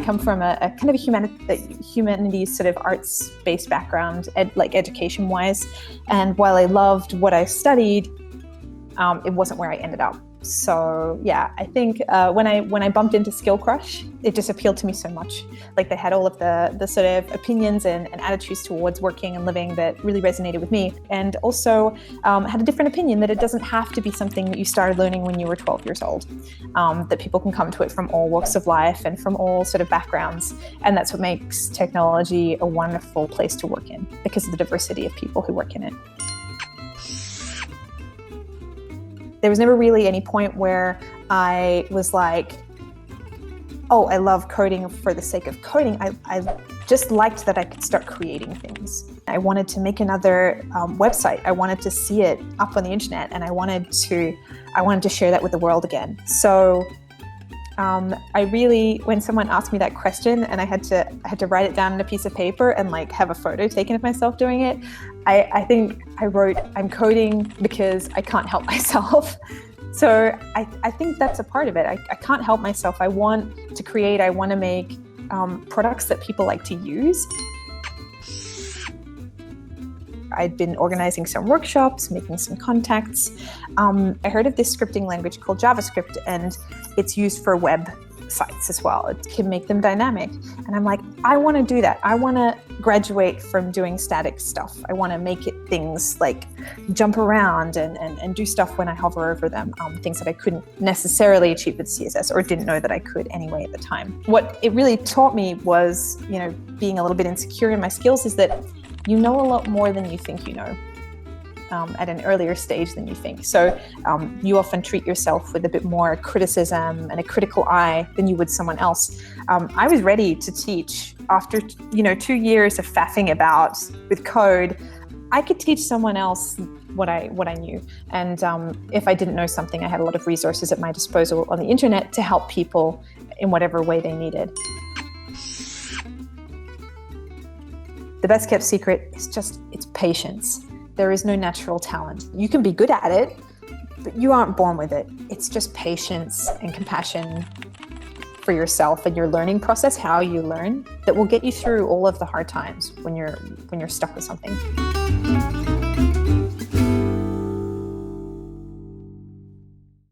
come from a kind of a humanities sort of arts-based background, education-wise. And while I loved what I studied, it wasn't where I ended up. So yeah, I think when I bumped into Skillcrush, it just appealed to me so much. Like, they had all of the sort of opinions and attitudes towards working and living that really resonated with me. And also had a different opinion that it doesn't have to be something that you started learning when you were 12 years old, that people can come to it from all walks of life and from all sort of backgrounds. And that's what makes technology a wonderful place to work in, because of the diversity of people who work in it. There was never really any point where I was like, oh, I love coding for the sake of coding. I just liked that I could start creating things. I wanted to make another website. I wanted to see it up on the internet, and I wanted to share that with the world again. So when someone asked me that question and I had to write it down on a piece of paper and like have a photo taken of myself doing it, I think I wrote, I'm coding because I can't help myself. So I think that's a part of it. I can't help myself. I want to create, I want to make products that people like to use. I'd been organizing some workshops, making some contacts. I heard of this scripting language called JavaScript, and it's used for web sites as well. It can make them dynamic. And I'm like, I want to do that. I want to graduate from doing static stuff. I want to make it things like jump around and do stuff when I hover over them, things that I couldn't necessarily achieve with CSS, or didn't know that I could anyway at the time. What it really taught me was, being a little bit insecure in my skills, is that you know a lot more than you think you know. At an earlier stage than you think. So you often treat yourself with a bit more criticism and a critical eye than you would someone else. I was ready to teach after 2 years of faffing about with code. I could teach someone else what I knew. And if I didn't know something, I had a lot of resources at my disposal on the internet to help people in whatever way they needed. The best kept secret is it's patience. There is no natural talent. You can be good at it, but you aren't born with it. It's just patience and compassion for yourself and your learning process, how you learn, that will get you through all of the hard times when you're stuck with something.